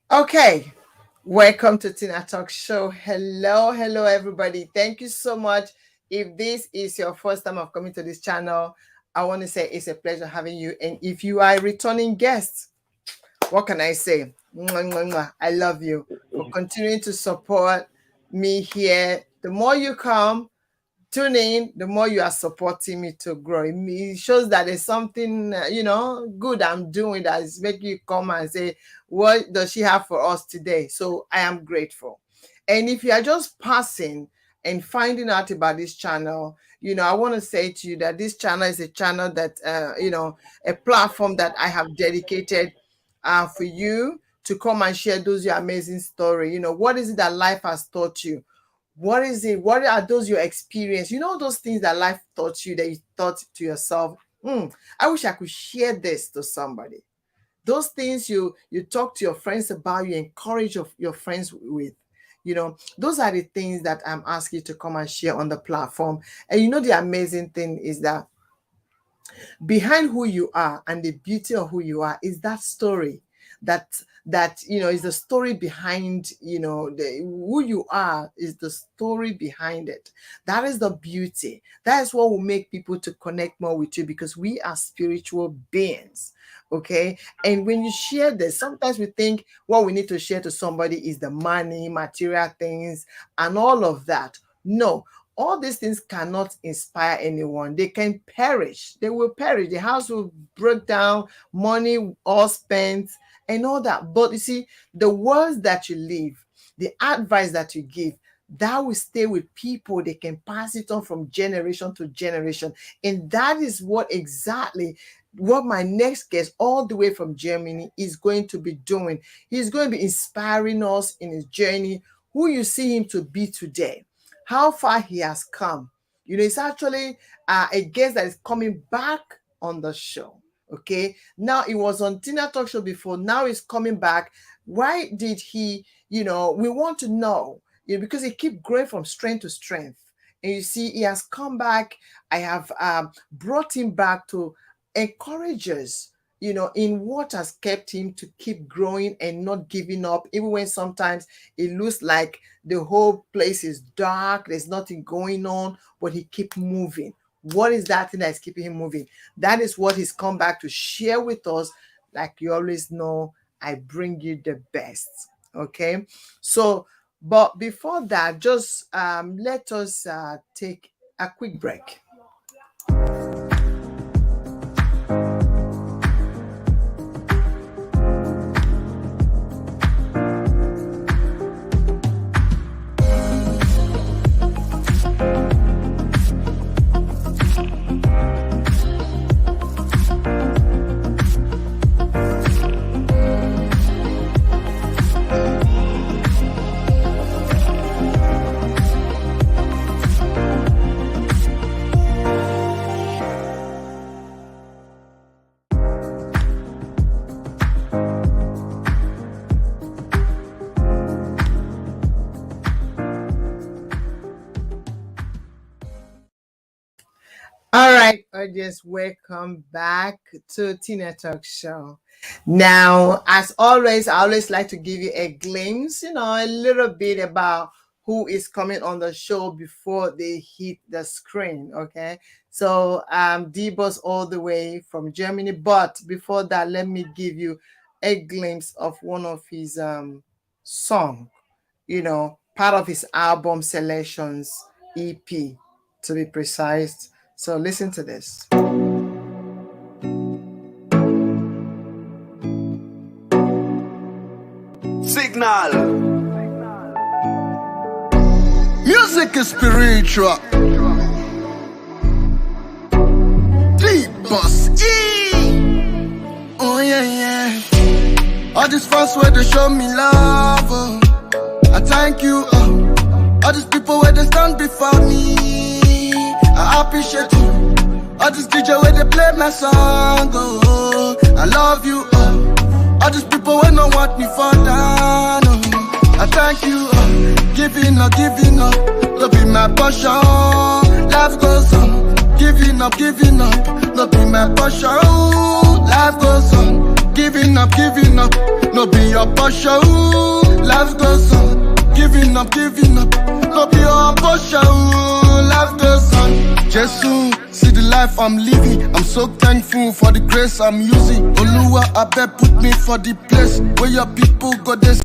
Okay, welcome to TinaTalks show. Hello, everybody. Thank you so much. If this is your first time of coming to this channel, I want to say it's a pleasure having you. And if you are a returning guest, what can I say? Mwah, mwah, mwah. I love you for continuing to support me here. The more you come, tune in, the more you are supporting me to grow. It shows that there's something, good I'm doing that is making you come and say, what does she have for us today? So I am grateful. And if you are just passing and finding out about this channel, I want to say to you that this channel is a channel that, a platform that I have dedicated for you to come and share those your amazing story. What is it that life has taught you? What is it? What are those your experience? Those things that life taught you that you thought to yourself, I wish I could share this to somebody. Those things you talk to your friends about, you encourage your friends with. Those are the things that I'm asking you to come and share on the platform. And the amazing thing is that behind who you are and the beauty of who you are is that story that is the story behind who you are is the story behind it. That is the beauty. That is what will make people to connect more with you, because we are spiritual beings. Okay. And when you share this, sometimes we think what we need to share to somebody is the money, material things, and all of that. No, all these things cannot inspire anyone. They can perish. They will perish. The house will break down, money all spent, and all that. But you see, the words that you leave, the advice that you give, that will stay with people. They can pass it on from generation to generation. And that is what my next guest, all the way from Germany, is going to be doing. He's going to be inspiring us in his journey, who you see him to be today, how far he has come. It's actually a guest that is coming back on the show. Okay, now it was on TinaTalks show before. Now he's coming back. Why did he? We want to know. Because he keeps growing from strength to strength. And you see, he has come back. I have brought him back to encourage us, in what has kept him to keep growing and not giving up, even when sometimes it looks like the whole place is dark, there's nothing going on, but he keeps moving. What is that thing that is keeping him moving? That is what he's come back to share with us. Like you always know, I bring you the best. Okay. So, but before that, just let us take a quick break. All right, audience, welcome back to TinaTalks show. Now, as always, I always like to give you a glimpse, a little bit about who is coming on the show before they hit the screen. Okay, so DBOSS all the way from Germany. But before that, let me give you a glimpse of one of his song, part of his album selections, EP to be precise. So listen to this. Signal. Music is spiritual. DBOSS E. Oh yeah. All these fans where they show me love. Oh. I thank you. All these people where they stand before me, I appreciate you. All these DJ where they play my song, oh, I love you, oh. All these people where no want me for down, oh, I thank you, oh. Giving up, no be my portion. Life goes on, giving up, no be my portion. Life goes on, giving up. No be your portion. Life goes on. Giving up. No be your portion. Life goes on. Jesus, see the life I'm living. I'm so thankful for the grace I'm using. Oluwa, I bet put me for the place where your people go this.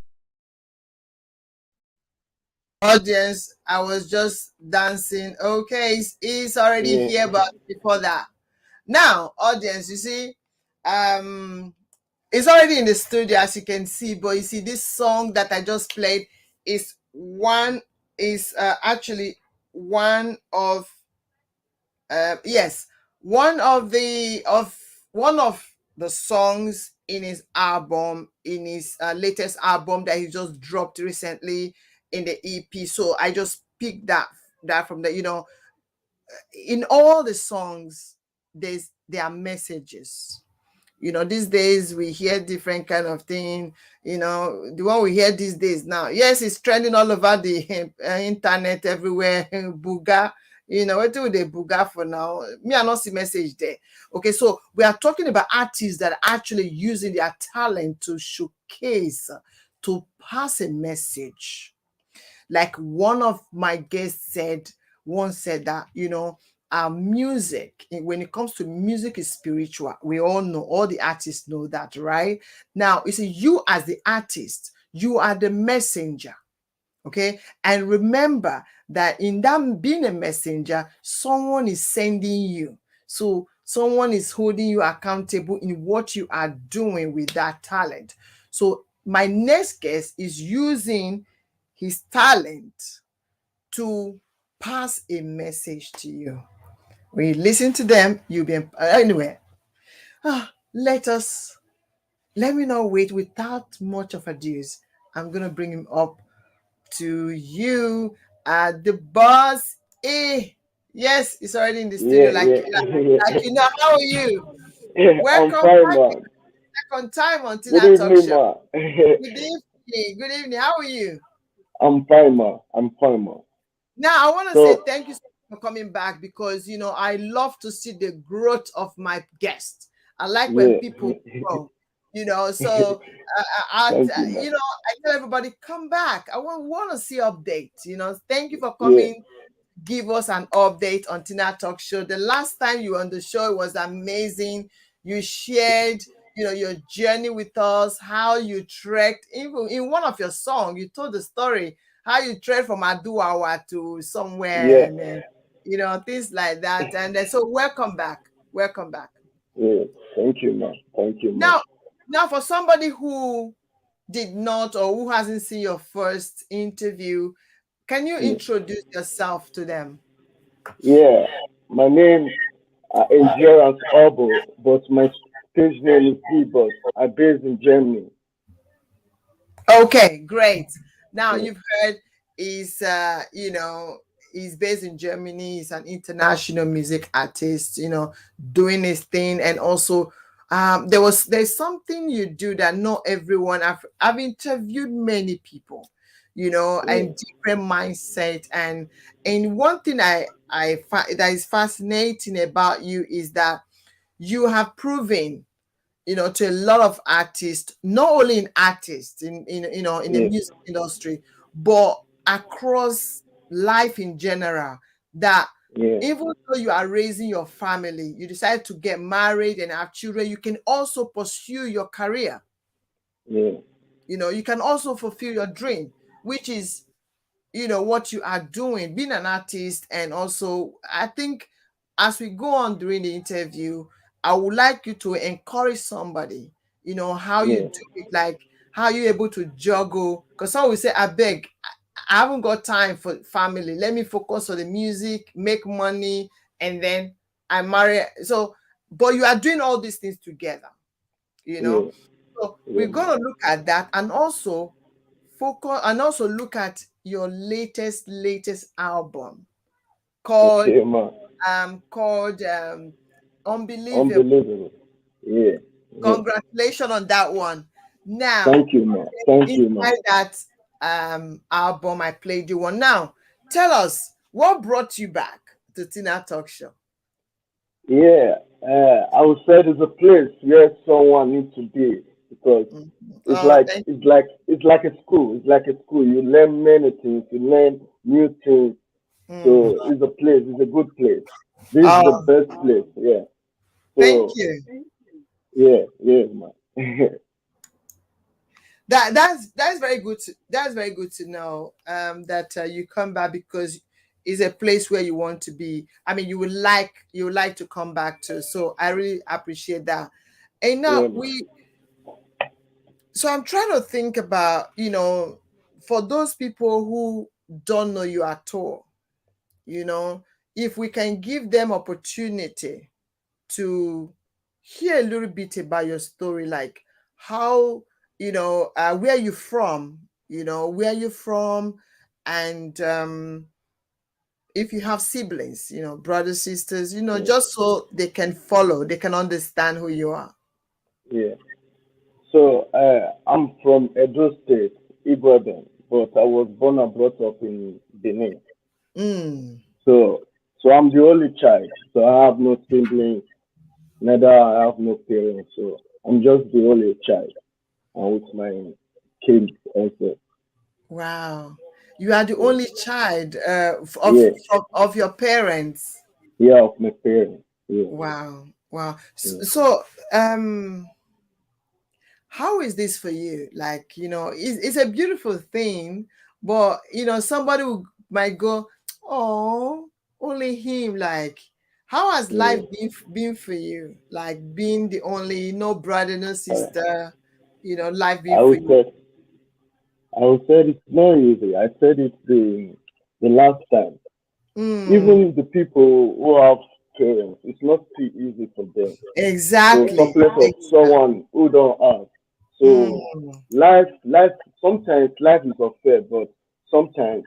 Audience, I was just dancing. Okay, he's already here, but before that. Now, audience, you see, it's already in the studio, as you can see, but you see this song that I just played is actually one of yes, one of the songs in his album, in his latest album that he just dropped recently in the EP. So I just picked that from the, in all the songs there are messages. These days we hear different kind of thing. The one we hear these days now, yes, it's trending all over the internet everywhere. Buga, what do they buga for now? Me, I not see message there. Okay, so we are talking about artists that are actually using their talent to showcase, to pass a message. Like one of my guests once said that, our music, when it comes to music, is spiritual. We all know, all the artists know that, right? Now, you see, you as the artist, you are the messenger. Okay, and remember that in that being a messenger, someone is sending you. So someone is holding you accountable in what you are doing with that talent. So my next guest is using his talent to pass a message to you. When you listen to them, you'll be anyway. Let me not wait without much of ado. I'm gonna bring him up to you. DBOSS E. Yes, it's already in the studio. How are you? I'm Welcome fine, back. man. Back on time on Good TinaTalks evening, show. man. Good evening. Good evening. How are you? I'm fine, man. I'm fine, man. Now, I want to say So, thank you so much for coming back, because, I love to see the growth of my guests. I like when yeah. people grow, so Thank you, man. I tell everybody, come back. I want to see updates. Thank you for Yeah, coming. Give us an update on TinaTalks show. The last time you were on the show, it was amazing. You shared, your journey with us, how you trekked. Even in one of your songs, you told the story how you trekked from Aduawa to somewhere, yeah, and things like that. And so, welcome back. Welcome back. yeah. Thank you, man. Thank you, man. Now, for somebody who did not, or who hasn't seen your first interview, can you Yeah, introduce yourself to them? yeah. My name Endurance Obo, but my stage name is DBOSS. I'm based in Germany. Okay, great. Now Yeah, you've heard he's based in Germany. He's an international music artist, doing his thing. And also, there's something you do that not everyone. I've interviewed many people, yeah, and different mindset. And one thing I find that is fascinating about you is that you have proven, to a lot of artists, not only in artists in the yeah, music industry, but across life in general, that yeah, even though you are raising your family, you decide to get married and have children, you can also pursue your career. yeah, You can also fulfill your dream, which is, what you are doing, being an artist. And also, I think as we go on during the interview, I would like you to encourage somebody, how you yeah, do it, like how you able to juggle. Because some will say, I beg, I haven't got time for family, let me focus on the music, make money, and then I marry. So, but you are doing all these things together, you know yeah, so yeah, we're man. going to look at that, and also focus, and also look at your latest album called Okay, man. called Unbelievable. Unbelievable. Yeah, yeah. Congratulations on that one. Now, Thank you, man. Thank you, man. inside that album, I played you one. Now, tell us what brought you back to Tina Talk Show. Yeah, I would say there's a place where someone needs to be. because it's Oh, like thank it's like a school. It's like a school. You learn many things. You learn new things. mm. So it's a place. It's a good place. This is the Oh, best place. Yeah. thank So you. yeah, yeah, man. That's very good that's very good to know that you come back because it's a place where you want to be. I mean, you would like to come back to. So I really appreciate that. And Yeah, now man. so I'm trying to think about, for those people who don't know you at all, you know, if we can give them opportunity to hear a little bit about your story, like how, where you from, where you from, and if you have siblings, brothers, sisters, Yeah, just so they can follow, they can understand who you are. yeah. So I'm from Edo State, Ibadan, but I was born and brought up in Benin. Mm, So I'm the only child. So I have no siblings, neither I have no parents. So I'm just the only child, and with my kids also. wow. You are the Yeah, only child yeah, of your parents. yeah, of my parents. Yeah, Wow. Wow. yeah, So, how is this for you? Like, it's a beautiful thing, but somebody might go, oh, only him. Like, how has life yeah. been for you? Like being the only, no brother, no Uh, sister, life I been for would you. say I would say it's not easy. I said it the last time. Mm, Even the people who have parents, it's not too easy for them. So exactly. talk less of someone who don't have. So Mm, life sometimes life is unfair, but sometimes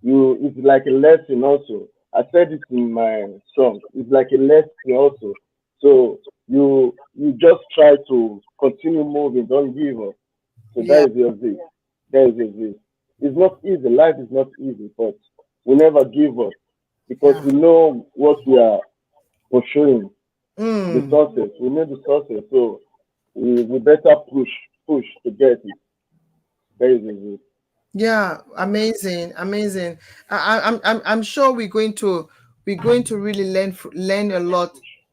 it's like a lesson also. I said it in my song. It's like a lesson also. So you just try to continue moving, don't give up. So yeah, that is your this. That is your this. It's not easy. Life is not easy, but we never give up because yeah. we know what we are pursuing. The Mm. success. We know the success. So we better push to get it. That is it. Yeah, amazing, amazing. I'm sure we're going to really learn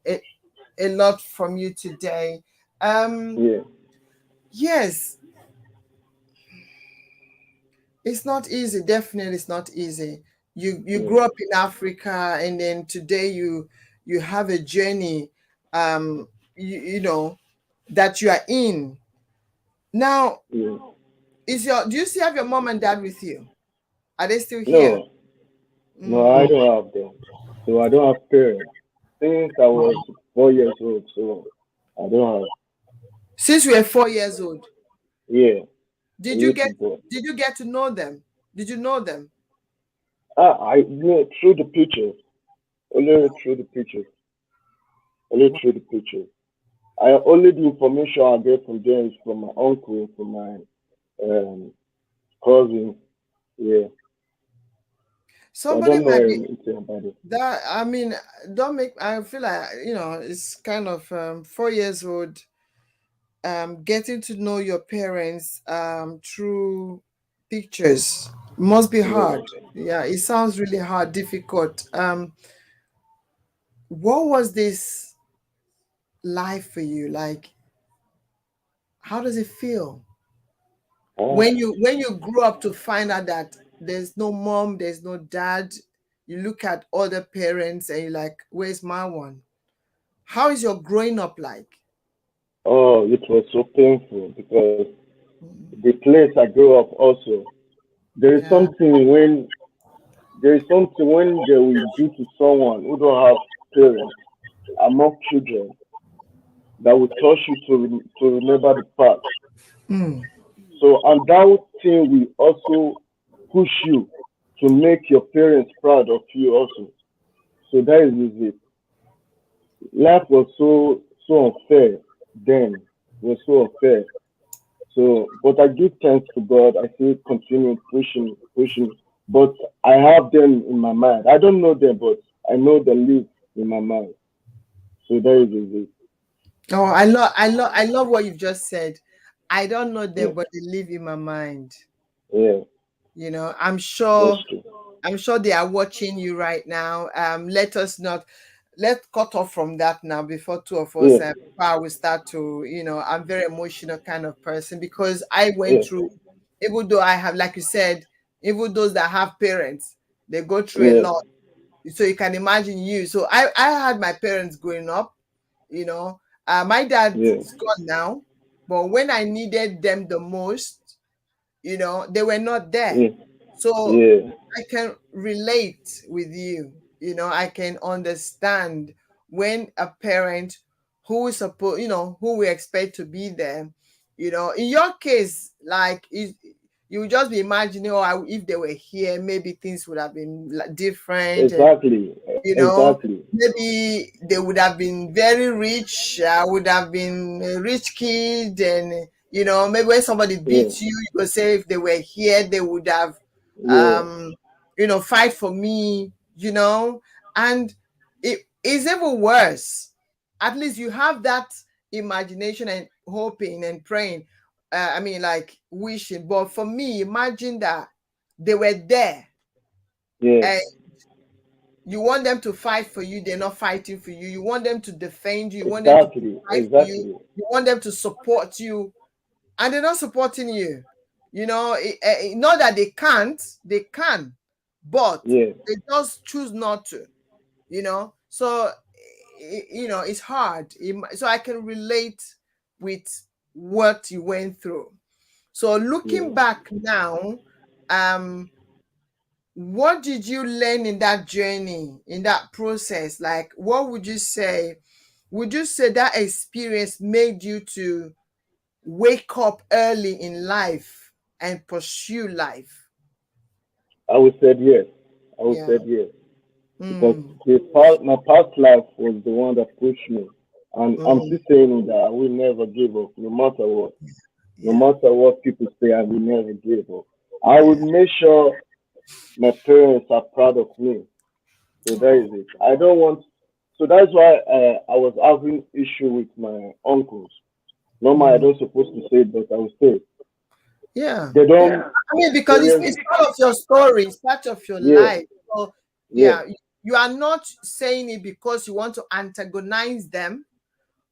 a, a lot from you today. Um, Yeah, yes, it's not easy. Definitely, it's not easy. You yeah, grew up in Africa, and then today you have a journey, um, that you are in now. yeah. Do you still have your mom and dad with you? Are they still here? No, no, I Mm. don't have them. So I don't have parents since I was 4 years old. So I don't have. Since you were 4 years old, Yeah, a did you little get boy. did you get to know them? Did you know them? I know through the pictures. Only through the pictures. Only through the pictures. I only the information I get from them is from my uncle, from my um, cousin. Yeah, so I Somebody don't know might be anything about it. that. I mean, don't make. I feel like it's kind of 4 years old. Getting to know your parents through pictures must be Yeah. hard. Yeah, it sounds really hard, difficult. What was this life for you? Like, how does it feel Uh, when you grew up to find out that there's no mom, there's no dad? You look at other parents and you're like, where's my one? How is your growing up like? oh, it was so painful because Mm, the place I grew up also. There is yeah. something when there is something when they will do to someone who don't have parents among children that will touch you to remember the past. Mm, So and that thing will also push you to make your parents proud of you also. So that is it. Life was so unfair then. It was so unfair. So but I give thanks to God. I still continue pushing. But I have them in my mind. I don't know them, but I know they live in my mind. So that is it. oh, I love what you've just said. I don't know Yeah. them, but they live in my mind. Yeah. You know, I'm That's sure true. I'm sure they are watching you right now. Let us not let's cut off from that now before two of us Yeah. before we start to, I'm very emotional kind of person because I went Yeah. through, even though I have, like you said, even those that have parents, they go through a Yeah. lot. So you can imagine you. So I had my parents growing up, you know. My dad Yeah. is gone now, but when I needed them the most, they were not there. Yeah. So Yeah. I can relate with you. I can understand when a parent who is supposed, who we expect to be there, in your case, like you would just be imagining, if they were here, maybe things would have been different, and Exactly. you know Exactly. maybe they would have been very rich. I would have been a rich kid, and maybe when somebody Yeah. beats you, you could say if they were here they would have Yeah. um fight for me, and it is even worse. At least you have that imagination and hoping and praying, I mean, like wishing. But for me, imagine that they were there, Yeah. you want them to fight for you, they're not fighting for you. You want them to defend you, you want them to Exactly. fight for you, Exactly. you want them to support you, and they're not supporting you. Not that they can't, they can, but Yeah. they just choose not to. So it's hard. So I can relate with what you went through. So Yeah. looking back now, um what did you learn in that journey, in that process? Like, what would you say? Would you say that experience made you to wake up early in life and pursue life? I would say yes. I would Yeah. say yes. Because Mm, my past life was the one that pushed me. And I'm mm, still saying that I will never give up, no matter what. No yeah. matter what people say, I will never give up. I would Yeah. make sure my parents are proud of me. So that Oh, is it. I don't want. So that's why I was having issue with my uncles. Normally, I mm, don't supposed to say it, but I will say it. yeah. They don't. I mean, because it's, Parents, it's part of your story, it's part of your yeah, life. So, yeah, yeah, you are not saying it because you want to antagonize them,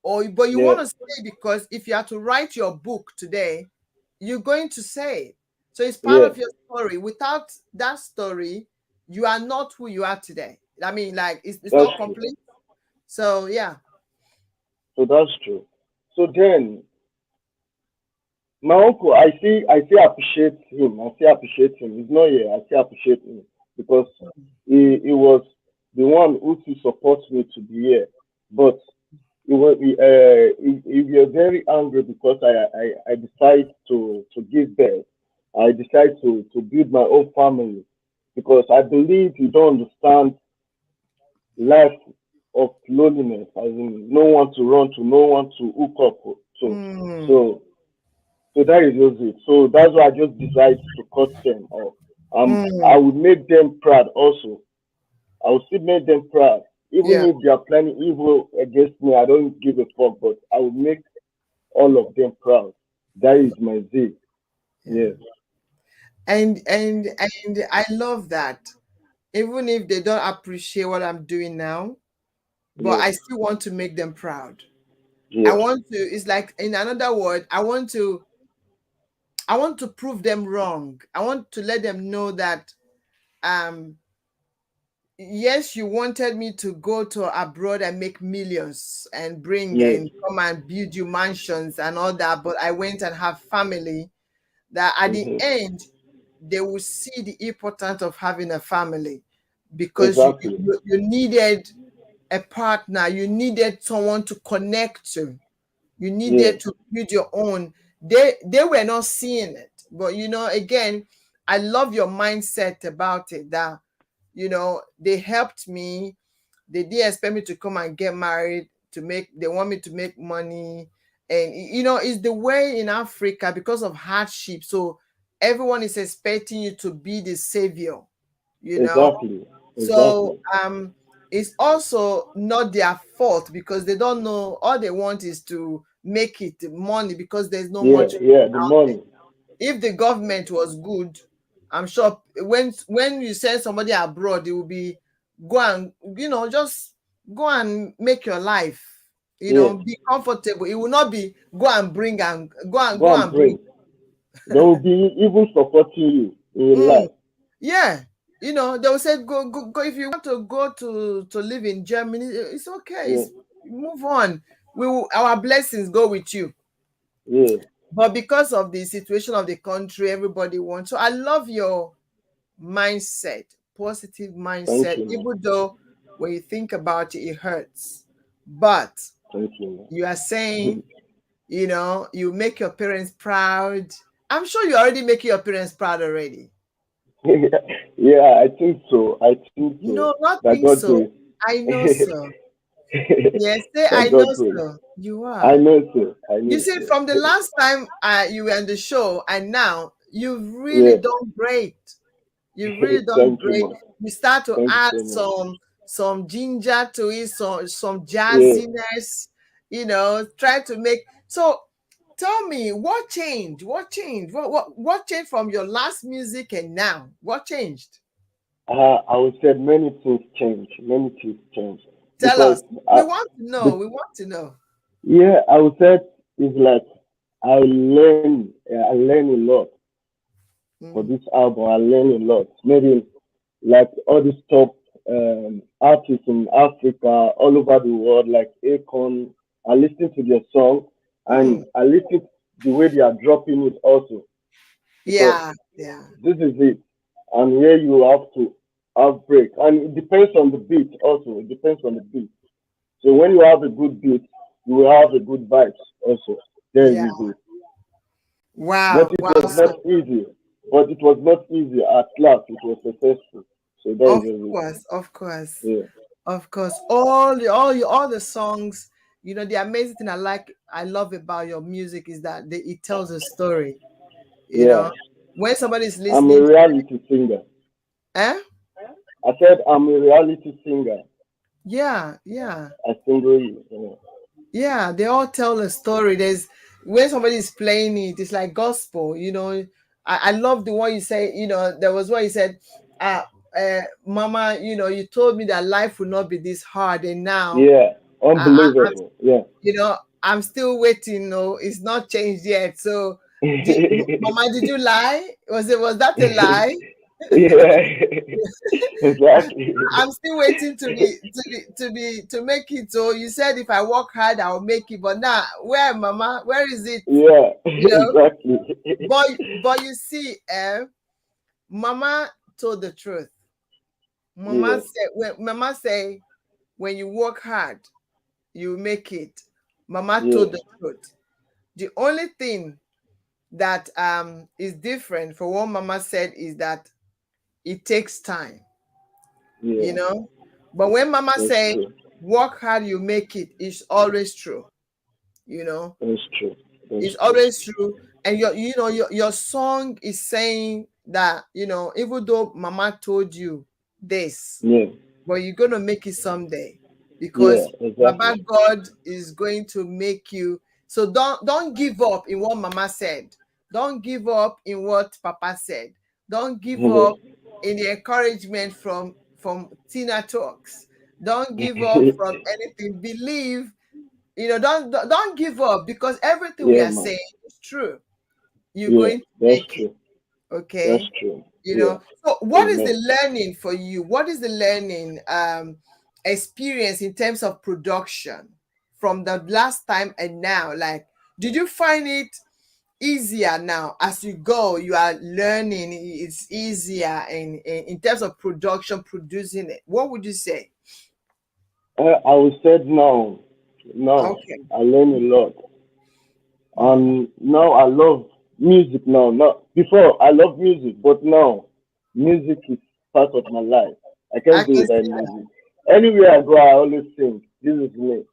but you yeah. want to say, because if you are to write your book today, you're going to say it. So it's part Yeah, of your story. Without that story, you are not who you are today. I mean, like it's that's not true. complete. So yeah. So that's true. So then my uncle, I still appreciate him. I still appreciate him. He's not here. I still appreciate him because he was the one who to support me to be here. But he was very angry because I decided to give birth. I decided to build my own family because I believe you don't understand life of loneliness, as in no one to run to, no one to hook up to. Mm, So so that is just it. So that's why I just decided to cut them off. I mm, would make them proud also. I will still make them proud. Even yeah, if they are planning evil against me, I don't give a fuck, but I will make all of them proud. That is my zeal. yeah. Yeah, And I love that. Even if they don't appreciate what I'm doing now, but yeah, I still want to make them proud. I yeah, want to, it's like, in another word, I want to prove them wrong. I want to let them know that um yes, you wanted me to go to abroad and make millions and bring yeah. and come and build you mansions and all that, but I went and have family, that at the Hmm. end they will see the importance of having a family, because you Exactly. you, you needed a partner, you needed someone to connect to, you Yeah, needed to build your own. They were not seeing it, but again, I love your mindset about it, that they helped me. They didn't expect me to come and get married to make, they want me to make money. And it's the way in Africa, because of hardship, so everyone is expecting you to be the savior you know exactly. so Exactly. it's also not their fault because they don't know. All they want is to make it money because there's no Yeah, much yeah, the out there. money. If the government was good, I'm sure when you send somebody abroad, it will be go and just go and make your life, Yeah, be comfortable. It will not be go and bring and go go and and bring. bring. They will be even supporting you in your Mm, life. yeah, they will say go if you want to go to live in Germany, it's okay. Yeah, Move on. Our blessings go with you. yeah. But because of the situation of the country, everybody wants. So I love your mindset, positive Thank mindset, you, man. even though when you think about it, it hurts. But Thank you, you are saying, man. you make your parents proud. I'm sure you're already making your parents proud already. Yeah, I think so. I think so. No, not That think God so. grace. I know so. Yes, say That I know God grace. so. You I are. know so. I You know see, so. from the last time you were on the show and now, you've really Yeah. done great. You've really done Thank you, great. man. You start to Thank you add so much. some ginger to it, some Yeah. jazziness, try to make. So tell me, what changed? What changed? What changed from your last music and now? What changed? I would say many things change. Many things change Tell because us. We uh, want to know. the We want to know. yeah, I would say it's like I learn a lot for Mm, this album. I learn a lot. Maybe like all these top artists in Africa, all over the world, like Akon. I listen to their song and mm, I listen to the way they are dropping it also because yeah, yeah, this is it. And here you have to have break. And it depends on the beat also. It depends on the beat. So when you have a good beat, you will have a good vibes also. There yeah. is it. But Wow, it wow. was not So easy. But it was not easy. At last, it was successful. So there is of it. course, of course. Yeah. Of course, all the songs, the amazing thing I love about your music is that it tells a story. You Yeah. know, when somebody's I'm a listening to reality singer. eh? I said I'm a reality singer. Yeah, yeah, I sing really. Yeah. yeah. They all tell a story. There's when somebody is playing it, it's like gospel. I love the one you say. There was one you said, uh, "Mama, you told me that life would not be this hard, and now." Yeah. I, Unbelievable. Yeah. I'm still waiting. No, it's not changed yet. So, Mama, did you lie? Was that a lie? Yeah. Exactly. I'm still waiting to make it. So you said if I work hard, I'll make it. But now, where, Mama? Where is it? Yeah. You know. Exactly. But you see, Mama told the truth. Yeah. Mama say when you work hard, you make it. Mama Yeah. told the truth. The only thing that is different for what Mama said is that it takes time, you Yeah. know. But when Mama That's say true. work hard, you make it's always true, you know. That's true. That's It's true. always true. And your song is saying that, even though Mama told you this, Yeah. but you're going to make it someday Yeah. because Baba Exactly. God is going to make you. So don't give up in what Mama said. Don't give up in what Papa said. Don't give Yeah. up in the encouragement from Tina Talks. Don't give up from anything. Believe, don't give up because everything we Yeah, are man. saying is true. You're Yeah. going to That's make it. true. That's Okay. true. Yeah. So what is the Amen. learning for you? What is the learning experience in terms of production from the last time and now? Like, did you find it easier now as you go? You are learning, it's easier in terms of production, producing it. What would you say? I would say now. Now Okay. I learn a lot. Mm. And now I love music now. Not before I love music, but now music is part of my life. I I can't do can without see that. music. Anywhere I go, I always sing. This is me.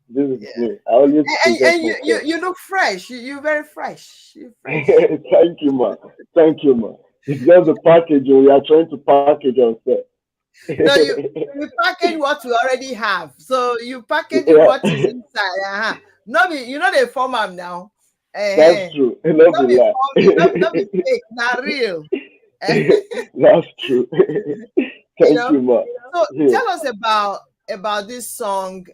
This is Yeah. me. I always present And myself. you look fresh. You're very fresh. You're fresh. Thank you, man. Thank you, man. It's just the package. We are trying to package ourselves. No, you package what we already have. So you packaging Yeah, what is inside. No be you know they form am now. that's Uh-huh. true. No No be be lie. forming, not be fake, not real. That's true. You Thank know. you, ma. So Yeah, tell us about this song.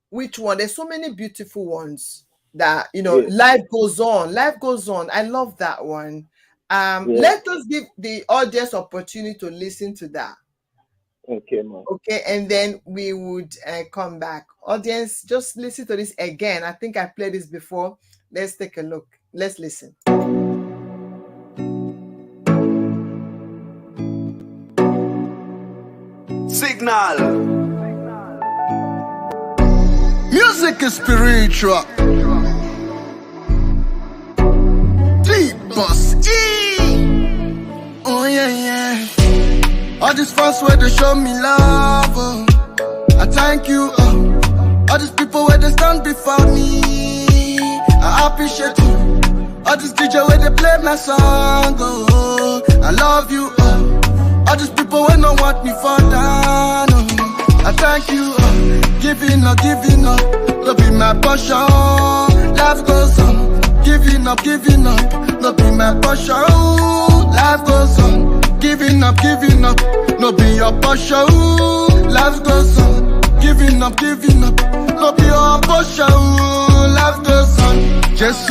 Which one? There's so many beautiful ones that yeah, life goes on. Life goes on. I love that one. yeah. Let us give the audience opportunity to listen to that. Okay, ma. Okay, and then we would come back. Audience, just listen to this again. I think I played this before. Let's take a look. Let's listen. Signal. Music is spiritual. DBOSS E. Oh yeah, yeah. All these fans where they show me love. Oh. I thank you. Oh. All these people where they stand before me. I appreciate you. All these DJ where they play my song. Oh. I love you. Oh. All these people where no want me for down. Oh. I thank you. Oh. Giving up, giving up. No be my portion. Life goes on. Giving up, no be my portion. Life goes on. Giving up, no be your portion. Life goes on. Giving up, no be your portion. Life goes on. Jesus,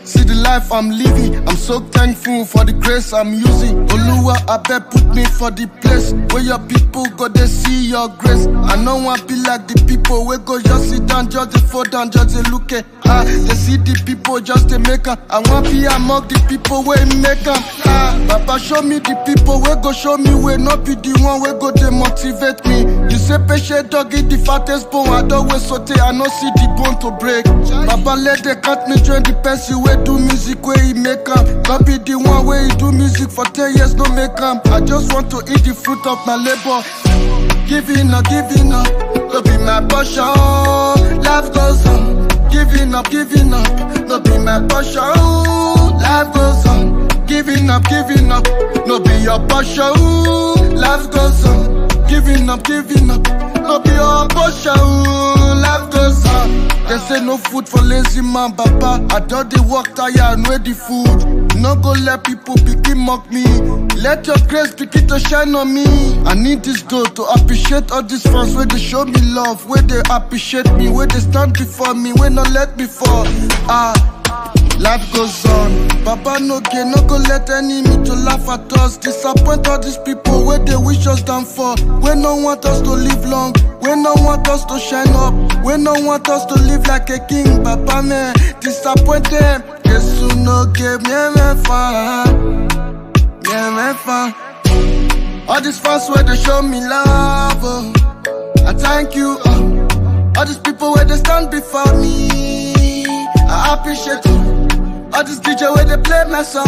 see the life I'm living. I'm so thankful for the grace I'm using. Oluwa, I bet put me for the place where your people go, they see your grace. I know I be like the people where go just sit down, just they fall down, just they look at. They see the people just they make up. I want be among the people where make them. Papa show me the people where go show me where not be the one where go they motivate me. You say patient dog eat the fattest bone. I don't wait saute, I no see the bone to break. Papa let they cut me join the person where do music where he make up. Not be the one where he do music for 10 years no make up. I just want to eat the fruit of my labor. Giving up, no be my portion. Life goes on. Giving up, no be my portion. Life goes on. Giving up, no be your portion. Life goes on. Giving up, no be your portion. Life goes on. They say no food for lazy man, papa. I thought they work tired and ready food. No go let people begin mock me. Let your grace begin to shine on me. I need this dough to appreciate all these fans where they show me love, where they appreciate me, where they stand before me, where not let me fall. Life goes on. Papa no care, no go let enemy to laugh at us. Disappoint all these people where they wish us down for. Where no want us to live long, where no want us to shine up, where no want us to live like a king. Papa man, disappoint them. Jesus no give me a fan. All these fans where they show me love. Oh. I thank you. Oh. All these people where they stand before me. I appreciate you. All these DJ where they play my song.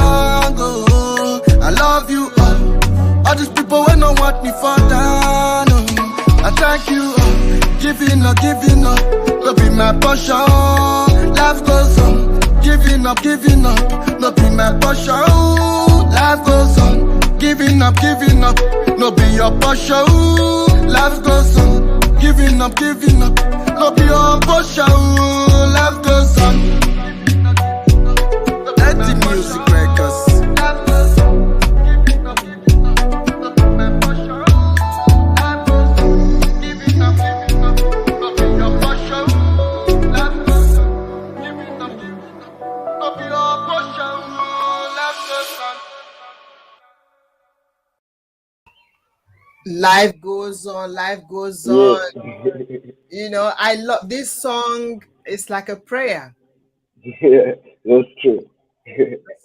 Oh. I love you. Oh. All these people where no want me for down. Oh. I thank you. Oh. Giving up, no be my portion. Life goes on. Giving up, no be my portion. Life goes on. Giving up, no be your portion. Life goes on. Giving up, no be your portion. Life goes on. Let the music break us. Life goes on, life goes Yes. on. I love this song. It's like a prayer. Yeah, that's true.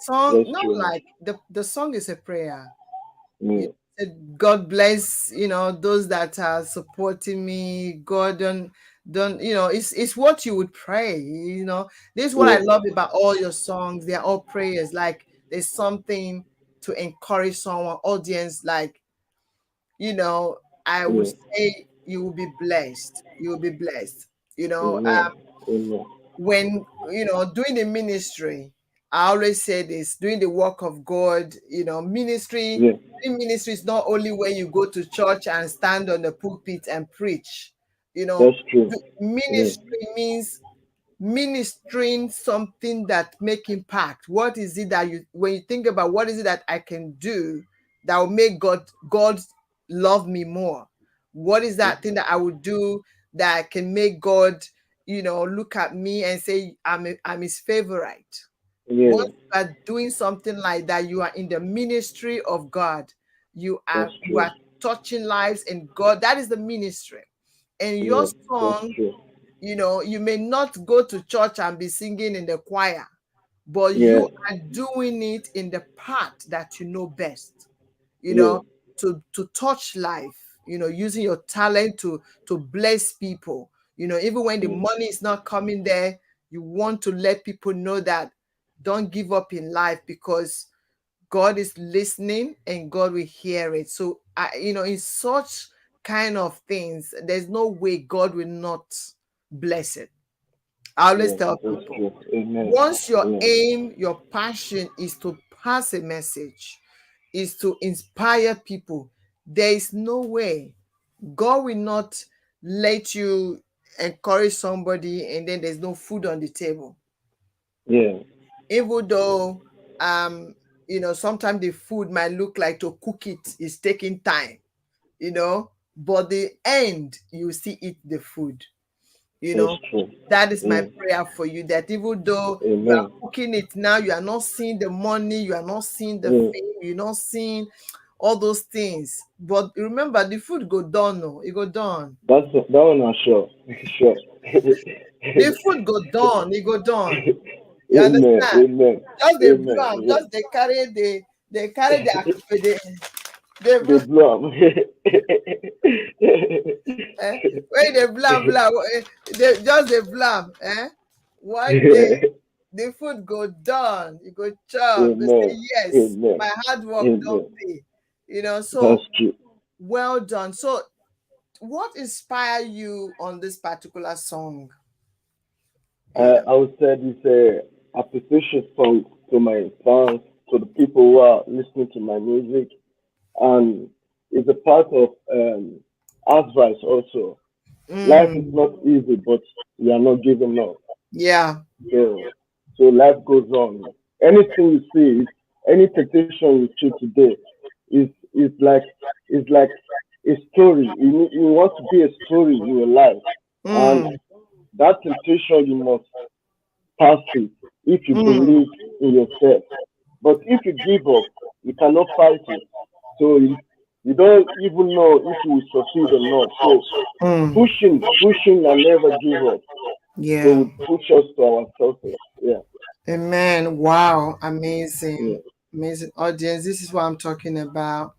Song, That's not true, man. like the song is a prayer. Yeah, God bless, those that are supporting me. God don't, it's what you would pray. This is what I yeah, love about all your songs. They're all prayers. Like there's something to encourage someone, audience, like, I would yeah. say you will be blessed. You will be blessed. Amen. Amen. When doing the ministry, I always say this, doing the work of God, ministry. Yeah, Doing ministry is not only when you go to church and stand on the pulpit and preach. that's true. Yeah, Ministry means ministering something that make impact. What is it that when you think about what is it that I can do that will make God love me more? What is that thing that I would do that can make God, look at me and say I'm his favorite? yeah, Once you are doing something like that, you are in the ministry of God. You that's are you true. are touching lives, and God, that is the ministry. And your Yeah, that's song, true. you may not go to church and be singing in the choir, but Yeah, you are doing it in the part that you know best, you yeah, know, to touch life, using your talent to bless people. Even when the yeah, money is not coming there, you want to let people know that don't give up in life, because God is listening and God will hear it. So in such kind of things, there's no way God will not bless it. I always yeah, tell that's people, true. Amen. once your Yeah, aim, your passion is to pass a message, is to inspire people, there is no way God will not let you encourage somebody and then there's no food on the table. yeah, Even though sometimes the food might look like to cook it is taking time, but the end you still eat the food. you that's know true. that is my Yeah, prayer for you, that even though you are amen. cooking it now, you are not seeing the money, you are not seeing the Yeah, fame, you're not seeing all those things, but remember the food go done. No, it go done. that one I'm sure. Sure. The food go done, it go done. You Amen. understand? Amen. Just the Amen. blame, Yeah. just they carry the The blum. when they blah, they just the blam. One day the food go done, you go chop, you say Amen. yes, Amen. my hard work don't Amen. pay. That's So true. well done. So what inspired you on this particular song? you know I would say this appreciation song to my fans, to the people who are listening to my music, and it's a part of advice also. Life is not mm, easy, but we are not giving up. yeah. So life goes on. Anything you see, any temptation you see today, is like a story. You want to be a story in your life, and mm, that temptation you must pass it if you mm, believe in yourself. But if you give up, you cannot fight it. So you don't even know if you will succeed or not. So mm. pushing and never give up. So Yeah. we push us to our success. Yeah, Amen. Wow. yeah, Amazing. Amazing audience. This is what I'm talking about.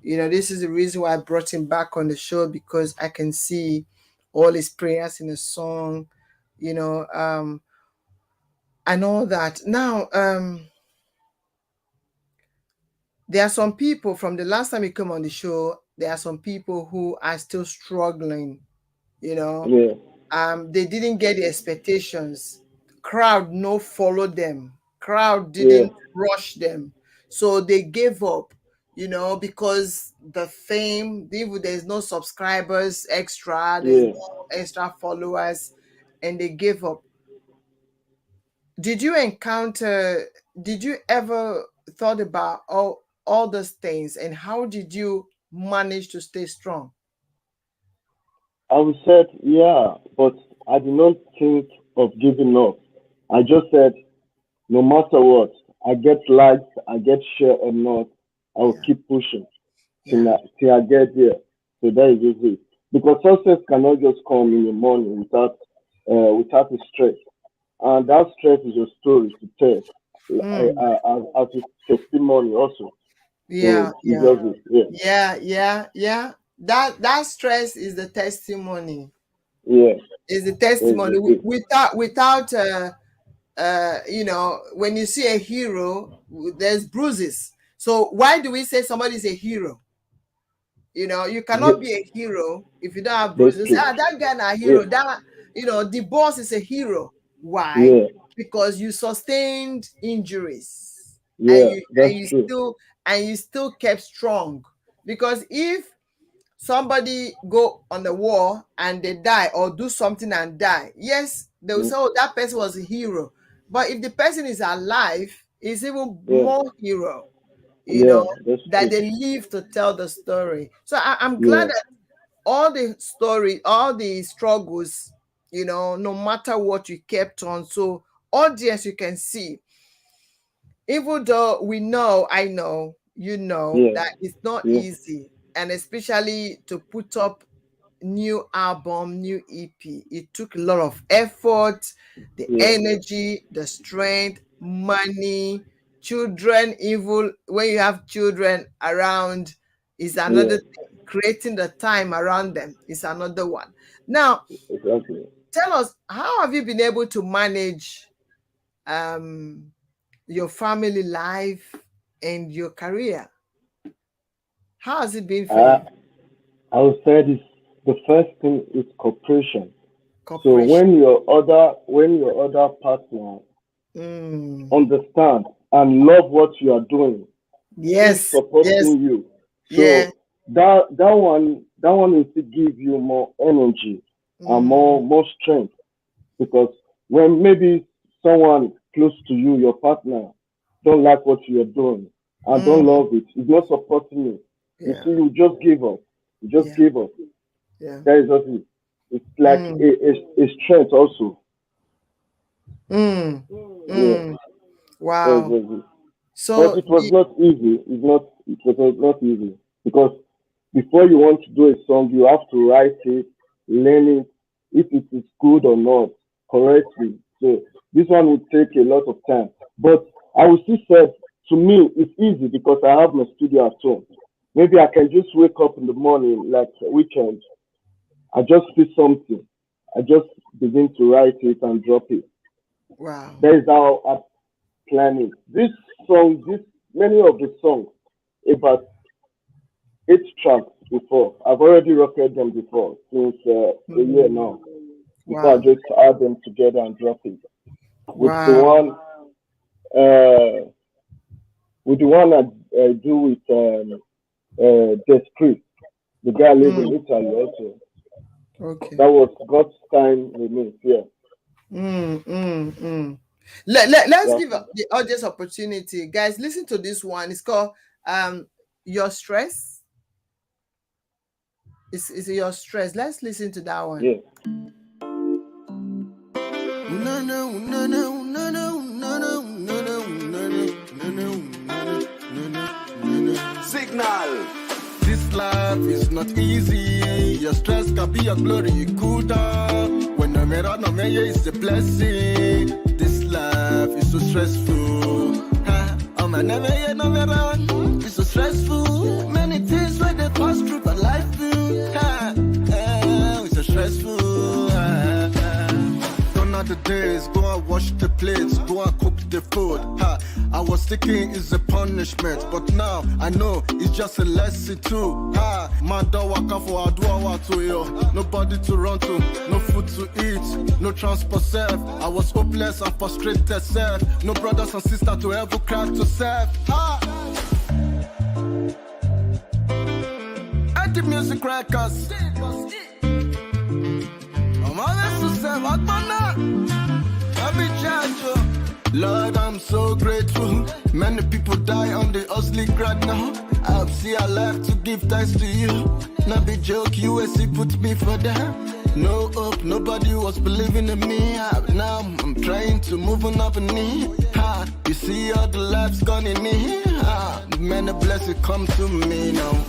This is the reason why I brought him back on the show, because I can see all his prayers in the song, you know, um, and all that. Now, there are some people from the last time you come on the show, there are some people who are still struggling, you know, yeah, they didn't get the expectations. Crowd no follow them. Crowd yeah, didn't rush them. So they gave up, because the fame, even there's no subscribers extra, there's yeah. no extra followers, and they gave up. Did you encounter, did you ever thought about all those things, and how did you manage to stay strong? I would said yeah, but I did not think of giving up. I just said no matter what, I get likes, I get share or not, I will Yeah, keep pushing yeah. till I get there. So that is just it. Because success cannot just come in the morning without a stress, and that stress is your story to tell, Mm. as a testimony also. Yeah, So it's yeah. just it. Yeah, Yeah. That stress is the testimony. yeah, Is the that's testimony. just it. Without when you see a hero, there's bruises. So why do we say somebody is a hero? You cannot be a hero if you don't have That's bruises. true. That guy not a Yeah, hero. That the boss is a hero. Why? yeah, because you sustained injuries, and Yeah, that's true. you still kept strong. Because if somebody go on the war and they die or do something and die, yes, they will Mm, say, oh, that person was a hero. But if the person is alive, it's even yeah, more hero, yeah, that's that true. they live to tell the story. So I'm glad Yeah, that all the story, all the struggles, no matter what, you kept on. So audience, you can see, even though I know, yeah, that it's not yeah, easy, and especially to put up new album, new EP, it took a lot of effort, the yeah, energy, the strength, money, children. Even when you have children around, is yeah, another thing. Creating the time around them is another one. Now, exactly. tell us, how have you been able to manage um your family life and your career? How has it been for I you? I would say this, the first thing is cooperation. So Cooperation. when your other partner Mm. understand and love what you are doing, keep Yes, yes, supporting you. yeah. So that one will still give you more energy and Mm, more strength, because when maybe someone close to you, your partner, don't like what you are doing and don't mm, love it, is not supporting you, you see, yeah, you just give up. You just yeah, give up. yeah. That is what it is. It's like Mm, a strength also. mm, Yeah, mm. that is Wow. what it is. But So it was not easy. It was not easy, because before you want to do a song, you have to write it, learn it, if it is good or not, correctly. So this one would take a lot of time. But I would still say, to me, it's easy because I have my studio at home. Maybe I can just wake up in the morning, like weekend. I just feel something. I just begin to write it and drop it. wow. That is how I plan it. Many of the songs, about 8 tracks before. I've already recorded them before since a year Mm, now. Before I wow. just add them together and drop it. With the Wow. one, uh, with the one I do with Descrit, the guy lives Mm, in Italy also. okay. That was God's time remix. Yeah, Mm, mm, mm. Let's that give the audience opportunity. Guys, listen to this one. It's called Your Stress. It's Your Stress. Let's listen to that one. yeah. Signal. This life is not easy. Your stress can be your glory. Good when I'm around, it's a blessing. This life is so stressful. I'm never here, no around. It's so stressful. Many things when they pass through, but life it's so stressful. Gone are the days, go and wash the plates, go and cook the food. I was thinking it's a punishment, but now I know it's just a lesson too. Man don't walk out for a do to you. Nobody to run to, no food to eat, no transport serve. I was hopeless and frustrated self. No brothers and sisters to ever cry to serve. At the music records. I'm always to serve at Lord, I'm so grateful. Many people die on the hustling grind now. I've seen a life to give thanks to you. Not be joke, USC put me for that. No hope, nobody was believing in me. Now I'm trying to move on up a knee. You see all the lives gone in me. Many blessings come to me now.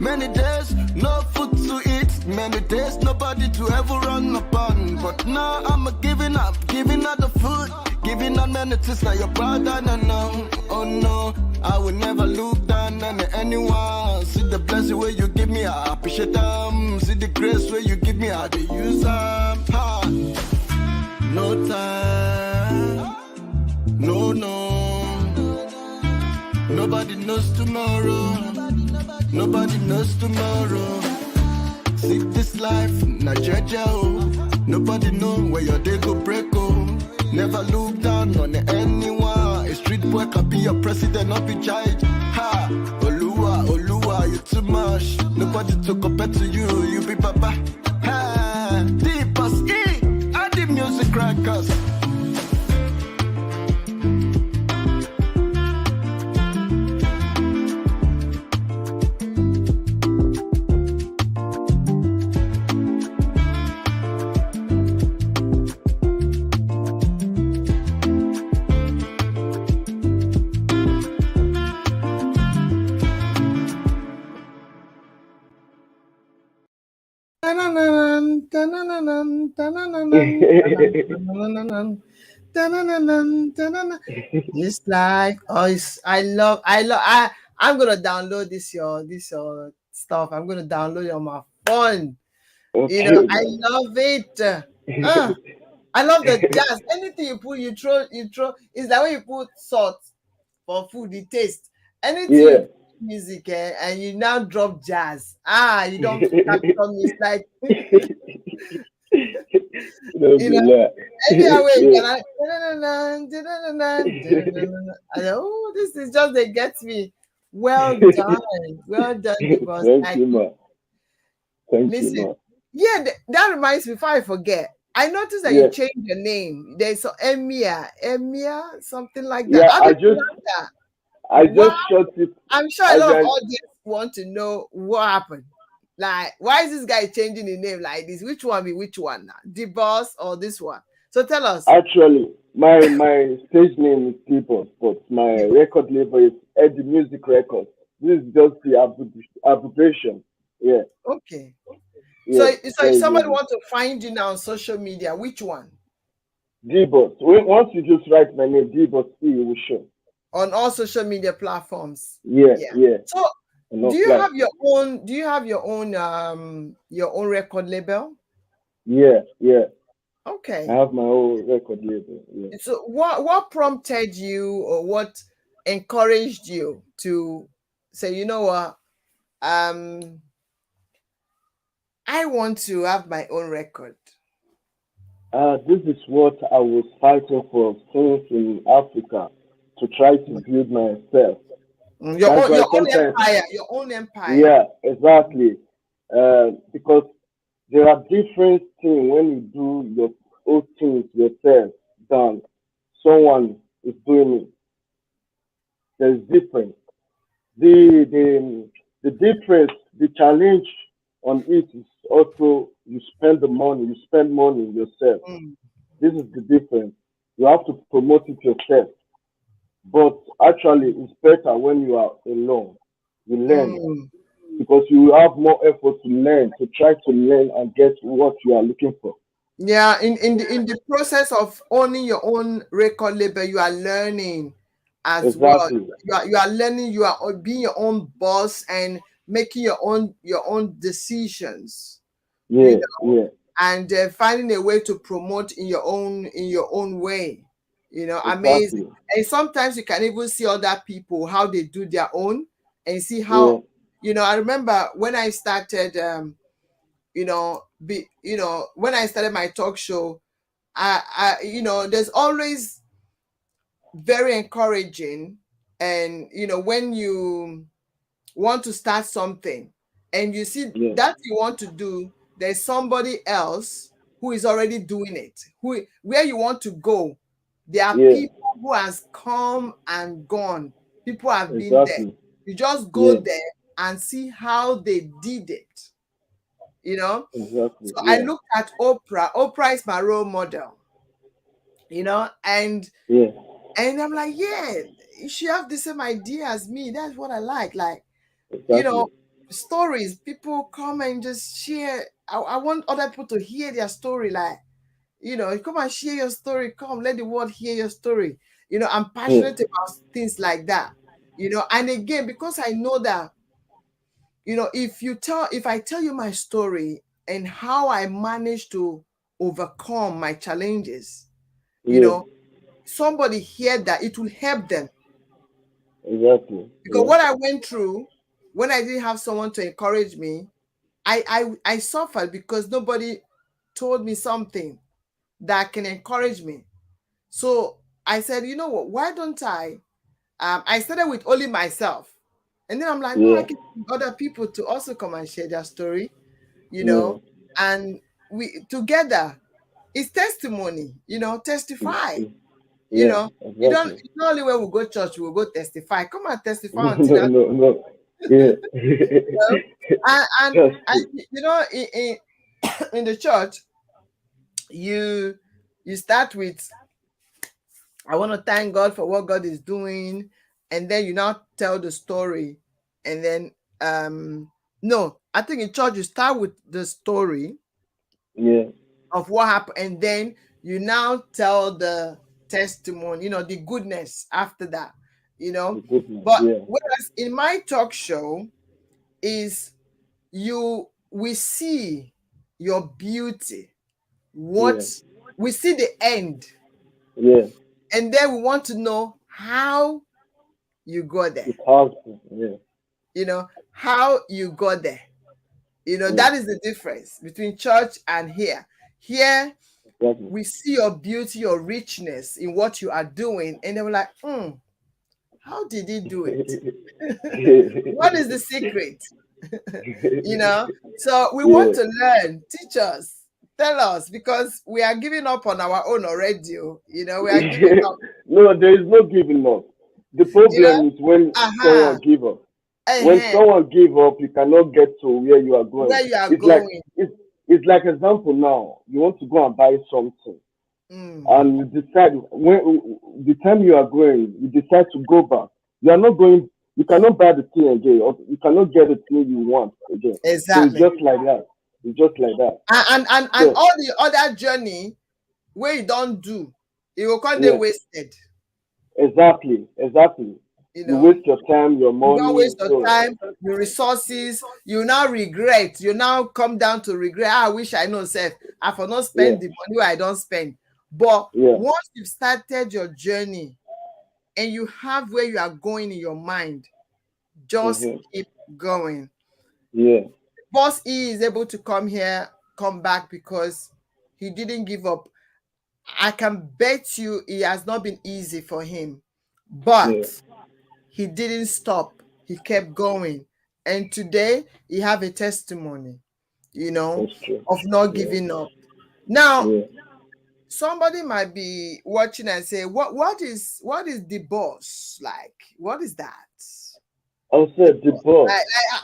Many days, no food to eat. Many days, nobody to ever run upon. But now I'm giving up the food. Giving up many things, now you're brother, no. Oh no, I will never look down on anyone. See the blessing where you give me, I appreciate them. See the grace where you give me, I do use them. No time, no. Nobody knows tomorrow. Nobody knows tomorrow. See this life, na jaja oh. Nobody know where your day go break oh. Never look work, I be your president, not be judge. Ha, Olua, Olua, you too much. Nobody to compare to you, you be papa. Ha, DBOSS E, I the music crackers. It's like, oh, I'm gonna download this your stuff. I'm gonna download it on my phone. Okay, I man. love it. I love the jazz. Anything you put, you throw. It's like when you put salt for food, the taste. Anything you Yeah. put music, and you now drop jazz. You don't capture me. It's like, Don't you be know, like, anyhow way you yeah. can. I know, oh, this is just they get me. Well done, Divorce. Thank Like, you, man. Thank you, listen, man. yeah, that reminds me. Before I forget, I noticed that you Yeah, changed your name. There's so Emia, something like that. yeah. How did you learn that? I What? just shot it I'm sure a as lot of I audience want to know what happened. Like, why is this guy changing the name like this? Which one be which one now? The boss or this one? So tell us. actually my stage name is T-Boss, but my record label is Eddie Music Records. This is just the abbreviation. Yeah, Okay. So, yeah. so if Very somebody easy. want to find you now on social media, which one? D-Boss. Once you just write my name, D-Boss E, it will show. On all social media platforms. Yeah, Yeah. yeah. So, And do not you fly. have your own? Do you have your own record label? Yeah, yeah. I Okay. have my own record label. Yeah. So, what prompted you, or what encouraged you to say, you know what, um, I want to have my own record? This is what I was fighting for since in Africa to try to build myself. That's why Your own sometimes, empire, your own empire. yeah, exactly. Because there are different things when you do your own things yourself than someone is doing it. There's difference. The difference, the challenge on it is also you spend money yourself. Mm, This is the difference. You have to promote it yourself. But actually, it's better when you are alone. You learn mm. because you will have more effort to learn, to try to learn and get what you are looking for. Yeah, in the process of owning your own record label, you are learning as well. Exactly. You are learning. You are being your own boss and making your own decisions. You Yeah, know, yeah, and finding a way to promote in your own way. Amazing. exactly. And sometimes you can even see other people how they do their own, and see Yeah, how. I remember when I started. When I started my talk show, there's always very encouraging, and when you want to start something and you see yeah, that you want to do, there's somebody else who is already doing it, where you want to go. There are yeah, people who has come and gone. People have been there. exactly. You just go Yeah, there and see how they did it. you know exactly. so I Yeah, looked at Oprah is my role model. And yeah, I'm like, yeah, she have the same idea as me. That's what I like, you know exactly. stories. People come and just share. I want other people to hear their story. Like, come and share your story. Come, let the world hear your story. I'm Yeah, passionate about things like that. And again, because I know that, if I tell you my story and how I managed to overcome my challenges, you yeah, know somebody hear that, it will help them. exactly. Because Yeah, what I went through, when I didn't have someone to encourage me, I suffered because nobody told me something that can encourage me. So I said, you know what, why don't I I started with only myself, and then I'm like, no, I Yeah. can get other people to also come and share their story, Yeah. and we together, it's testimony, testify. Mm. You Yeah. know, you don't. Exactly. It's not only when we go church we will go testify. Come and testify No. on Tina. No. No. No. Yeah. Well, and That's and true. in the church, you you start with, I want to thank God for what God is doing, and then you now tell the story, and then no, I think in church you start with the story Yeah. of what happened, and then you now tell the testimony, the goodness after that, The goodness. but Yeah. whereas in my talk show is, we see your beauty, what Yeah. we see the end, Yeah. and then we want to know how you got there, It has been. Yeah. how you got there. Yeah. That is the difference between church and here. Here Exactly. we see your beauty, your richness in what you are doing, and they were like, how did he do it? What is the secret? So we want Yeah. to learn. Teach us, tell us, because we are giving up on our own already. We are giving up. No, there is no giving up. The you know problem is when aha, someone give up. When uh someone give up, you cannot get to where you are going. where you are It's like going. it's it's like example now. You want to go and buy something, Mm, and you decide when the time you are going, you decide to go back. You are not going. You cannot buy the thing again, or you cannot get the thing you want again. So it's exactly. just like that. It's just like that. And So all the other journey where you don't do, it will come there yeah, wasted. exactly. You You know, waste your time, your you don't money. waste your So time, your resources. You now regret. You now come down to regret. I wish I know self. I for not yeah, spend the money where I don't spend. But yeah. once you've started your journey and you have where you are going in your mind, just Mhm. keep going. Yeah. Boss E is able to come here, come back because he didn't give up. I can bet you it has not been easy for him, Yeah. but he didn't stop. He kept going. And today he have a testimony, That's true. of not Yeah. giving up. Now, Yeah. somebody might be watching and say, what is the boss like? What is that? I The said the boss. boss.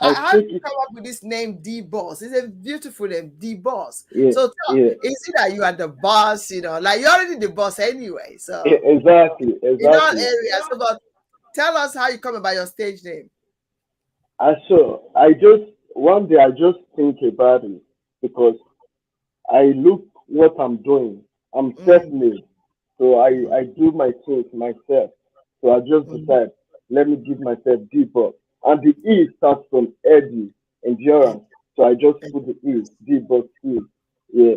Like, I how did think you it. come up with this name, DBOSS? It's a beautiful name, DBOSS. Yeah. So Yeah. is it that you are the boss? Like you're already the boss anyway. So Exactly. in all Exactly. areas. So, but tell us how you come about your stage name. I saw. I just one day I just think about it because I look what I'm doing. I'm Mm, self-made, so mm, I do my things myself. So I just mm, decide, let me give myself debug. And the E starts from Eddie, mm, endurance. So I just mm. put the E, debug E. Yeah,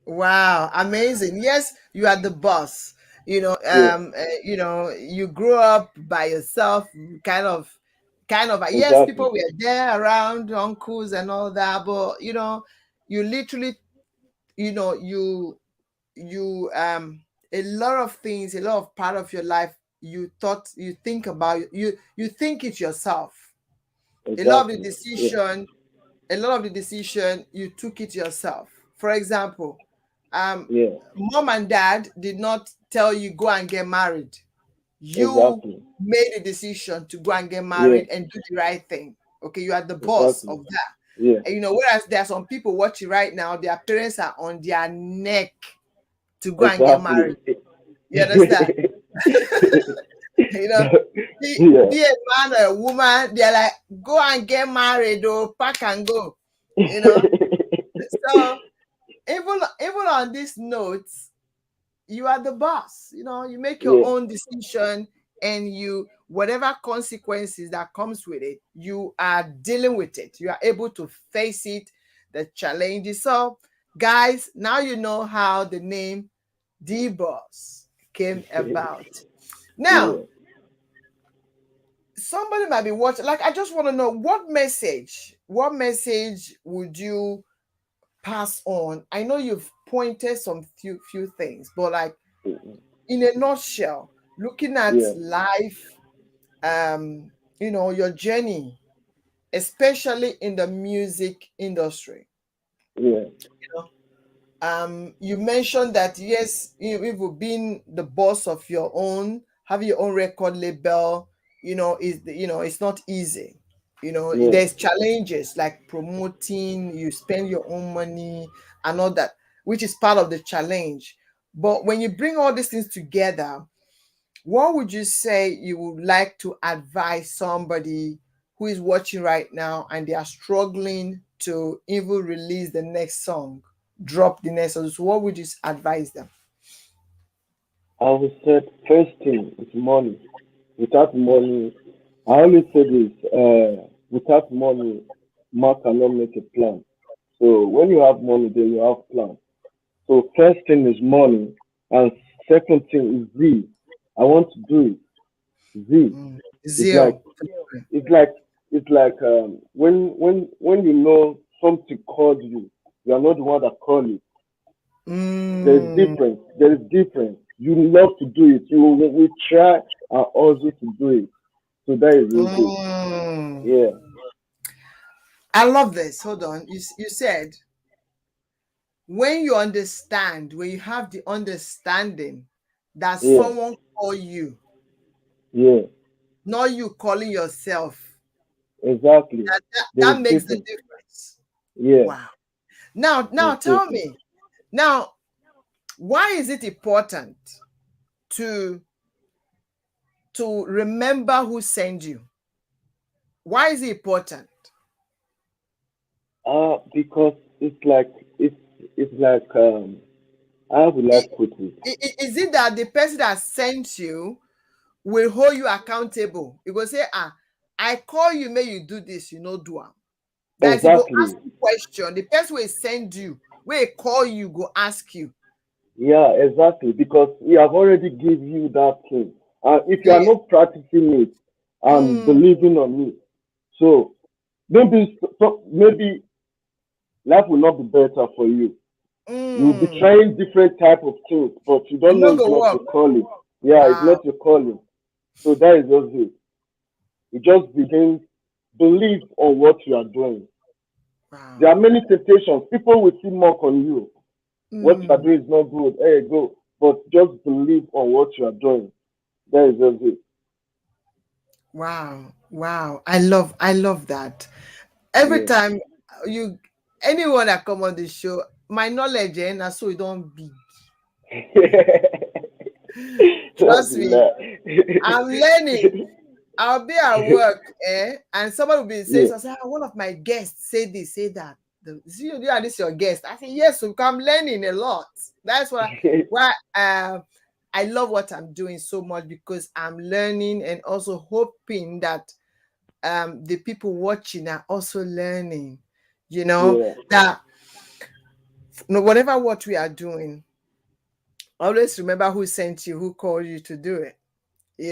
Wow, amazing. Yes, you are the boss. yeah, You grew up by yourself, kind of. Yes, exactly, people were there around, uncles and all that, but you literally, you a lot of things, a lot of part of your life, you think about, you think it yourself. A lot of the exactly. Yeah, decision a lot of the decision you took it yourself. For example, um yeah, mom and dad did not tell you go and get married. You exactly. made a decision to go and get Yeah, married and do the right thing. Okay, you are the boss exactly. of that. Yeah, And whereas there are some people watching right now, their parents are on their neck to go and get exactly. married. You understand? you know Yeah. be a man or a woman, they're like, go and get married or pack and go. you know so even on this note, you are the boss. You make your Yeah, own decision, and whatever consequences that comes with it, you are dealing with it. You are able to face it, the challenges. So guys, now you know how the name D Boss came about. Now, yeah. somebody might be watching, like, I just want to know, what message would you pass on? I know you've pointed some few things, but like, in a nutshell, looking at Yeah, life, your journey, especially in the music industry. Yeah. You mentioned that yes, you've been the boss of your own, having your own record label, it's not easy. Yeah. There's challenges like promoting, you spend your own money and all that, which is part of the challenge. But when you bring all these things together, what would you say you would like to advise somebody who is watching right now and they are struggling to even release the next song, drop the next song? So what would you advise them? I would say first thing is money. Without money, I always say this, without money, man cannot make a plan. So when you have money, then you have plan. So first thing is money, and second thing is Z. I want to do it. Z. Mm. It's like Zeal. it's like it's like when you know something called you, you are not the one that called it. There's Mm, difference. There is difference. You love to do it. You will try and also to do it. So that is just it. mm. Yeah, I love this. Hold on. You said when you have the understanding that yeah, someone call you, yeah, not you calling yourself, exactly. There that is makes the difference. difference. Yeah, Wow. Now there's tell difference. me, now, why is it important to remember who sent you? Why is it important? Because it's it's like how would I I- put it? Is it that the person that sent you will hold you accountable? It will say, I call you, may you do this, you know, do it. That is, he go ask Exactly. you question. The person will send you, will call you, go ask you. Yeah, exactly. Because we have already give you that thing, and if you are Yeah. not practicing it and Mm, believing on it, so maybe life will not be better for you. You'll be mm. trying different type of things, but you It don't know no it's go not work. your calling. Yeah, it's Wow. not your calling. So that is just it. You just begin believe on what you are doing. There Wow. are many temptations. People will see mock on you. What you are Mm. doing is not good. Hey, go. But just believe on what you are doing. That is just it. Wow. Wow. I love that. Every Yeah. time you anyone that come on the show, my knowledge na so it don't be. Don't Trust be me, like. I'm learning. I'll be at work, and somebody will be saying, Yeah. so I say, one of my guests say this, say that. See you, and this your guest. I say, yes, so I'm learning a lot. That's why I love what I'm doing so much, because I'm learning and also hoping that the people watching are also learning. Yeah. That whatever what we are doing, always remember who sent you, who called you to do it.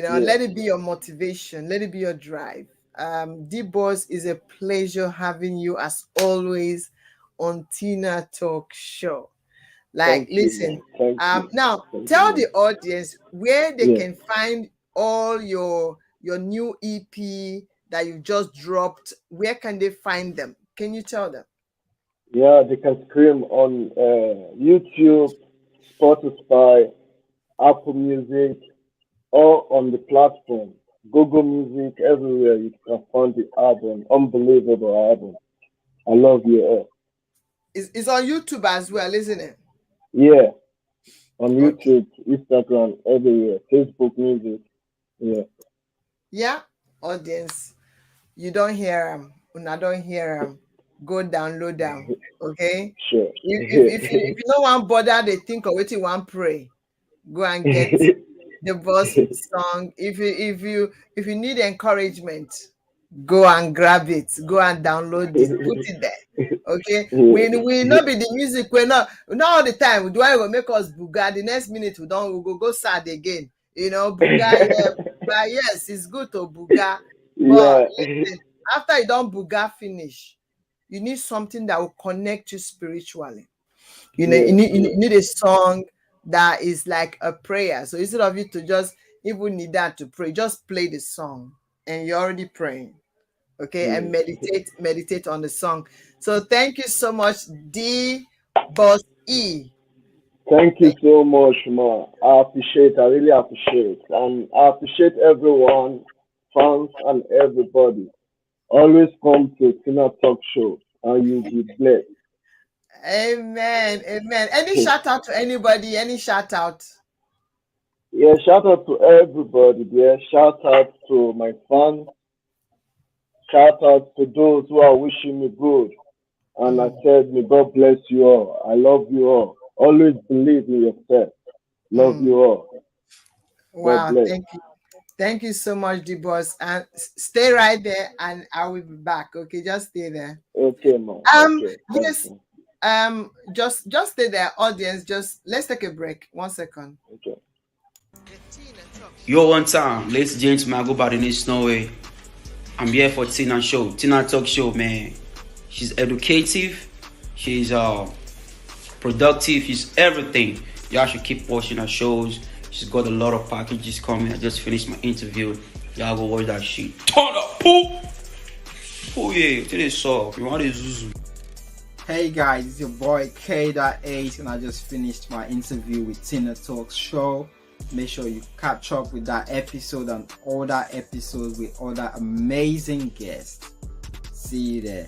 Yeah. Let it be your motivation, let it be your drive. DBOSS, is a pleasure having you as always on Tina Talk Show. Like, Thank you, listen, man. Thank you. now Thank you, tell man. the audience where they Yeah. can find all your new EP that you just dropped. Where can they find them? Can you tell them? Yeah, they can stream on YouTube, Spotify, Apple Music, or on the platform. Google Music, everywhere you can find the album. Unbelievable album. I love you all. It's on YouTube as well, isn't it? Yeah, on Okay. YouTube, Instagram, everywhere. Facebook Music. Yeah, Yeah, audience. You don't hear them, una don't hear them, go download them. Okay. sure. If you don't want bother, they think of what you want pray. Go and get the boss song. If you need encouragement, go and grab it, go and download it, put it there. Okay, we not be the music, we not all the time. Do I will make us buga? The next minute we don't, we go sad again. Buga, yeah, buga, yes, it's good to buga, but yeah, listen, after you don't buga finish, you need something that will connect you spiritually. yeah, You need a song that is like a prayer. So instead of you to just even need that to pray, just play the song. and you're already praying. Okay, and Yes. meditate on the song. So thank you so much, D Boss E. Thank you Thank so much, ma. I appreciate. I really appreciate, and I appreciate everyone, fans, and everybody. Always come to Tina Talk Show, and you'll be blessed. Amen. Amen. Any shout out to anybody? Any shout out? Yeah, shout out to everybody there. Shout out to my fans. Shout out to those who are wishing me good. And I Mm, said, may God bless you all. I love you all. Always believe in yourself. Love mm. you all. God Wow. bless. Thank you. Thank you so much, D Boss. And stay right there and I will be back. Okay, just stay there. Okay, man. Um, Okay. Thanks, yes. man. Just stay there, audience. Just let's take a break. 1 second. Okay. Yo, one time, ladies and gentlemen, I go by the name Snowy. I'm here for Tina Show, Tina Talk Show, man. She's educative, she's productive, she's everything. Y'all should keep watching her shows. She's got a lot of packages coming. I just finished my interview. Y'all go watch that shit. Turn up, poo! Oh yeah, today soft. You want this Zuzu? Hey guys, it's your boy K.8 and I just finished my interview with TinaTalks show. Make sure you catch up with that episode and other episodes with other amazing guests. See you there.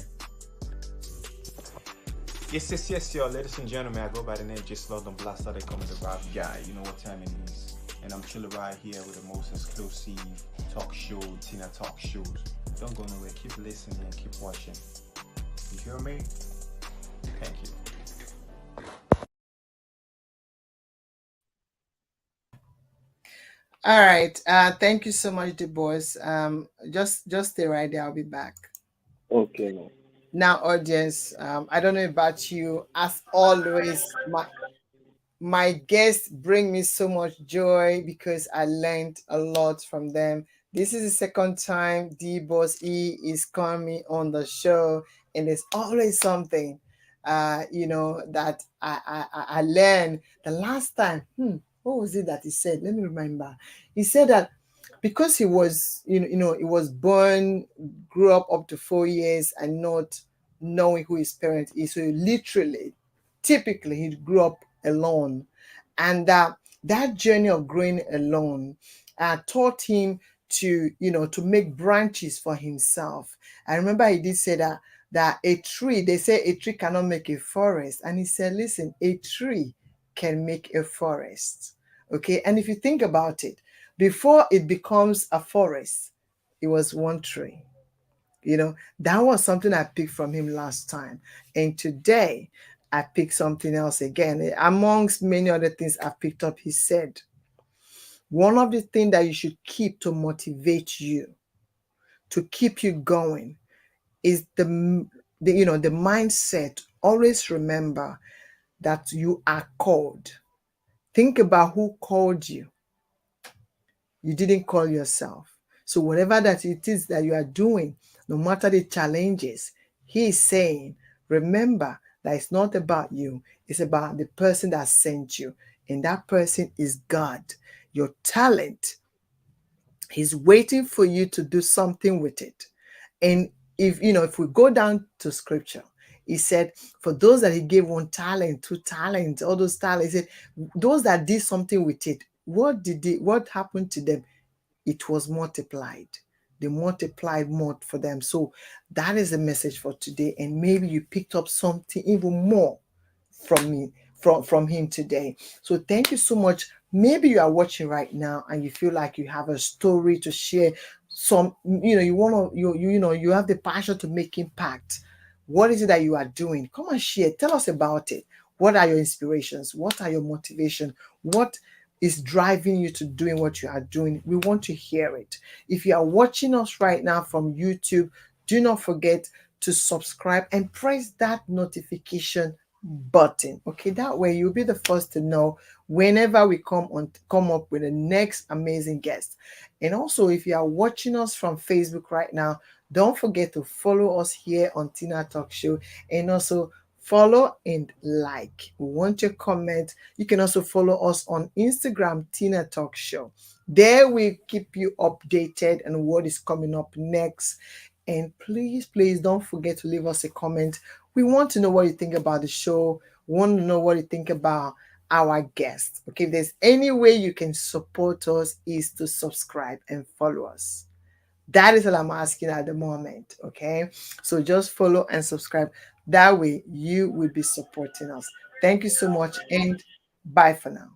Yes, yo, ladies and gentlemen, I go by the name Just London Blaster, they call me the rap guy, you know what time it is. And I'm chilling right here with the most exclusive talk show, Tina Talk shows. Don't go nowhere, keep listening and keep watching. You hear me? Thank you. All right. Thank you so much, the boys. Just stay right there. I'll be back. Okay, man. Now, audience. I don't know about you. As always, my guests bring me so much joy because I learned a lot from them. This is the second time DBOSS E is coming on the show, and there's always something, that I learned. The last time, what was it that he said? Let me remember. He said that because he was, he was born, grew up to 4 years, and not knowing who his parent is. So literally, typically, he grew up alone, and that journey of growing alone taught him to make branches for himself. I remember he did say that a tree, they say a tree cannot make a forest, and he said, listen, a tree can make a forest. Okay, and if you think about it, before it becomes a forest, it was one tree. That was something I picked from him last time. And today I picked something else again. Amongst many other things I picked up, he said, one of the things that you should keep to motivate you, to keep you going, is the mindset. Always remember that you are called. Think about who called you. You didn't call yourself. So whatever that it is that you are doing, no matter the challenges, he is saying, remember that it's not about you. It's about the person that sent you. And that person is God. Your talent, he's waiting for you to do something with it. And if we go down to scripture, he said, for those that he gave 1 talent, 2 talents, all those talents, he said, those that did something with it, what happened to them? It was multiplied. They multiplied more for them. So that is the message for today. And maybe you picked up something even more from me, from him today. So thank you so much. Maybe you are watching right now and you feel like you have a story to share. You want to, you have the passion to make impact. What is it that you are doing? Come and share. Tell us about it. What are your inspirations? What are your motivation? What is driving you to doing what you are doing? We want to hear it. If you are watching us right now from YouTube, do not forget to subscribe and press that notification button. Okay, that way you'll be the first to know whenever we come up with the next amazing guest. And also, if you are watching us from Facebook right now, don't forget to follow us here on Tina Talk Show, and also follow and like. We want your comment. You can also follow us on Instagram, Tina Talk Show. There we keep you updated on what is coming up next. And please, please don't forget to leave us a comment. We want to know what you think about the show. We want to know what you think about our guests. Okay, if there's any way you can support us, is to subscribe and follow us. That is what I'm asking at the moment. Okay, so just follow and subscribe. That way you will be supporting us. Thank you so much and bye for now.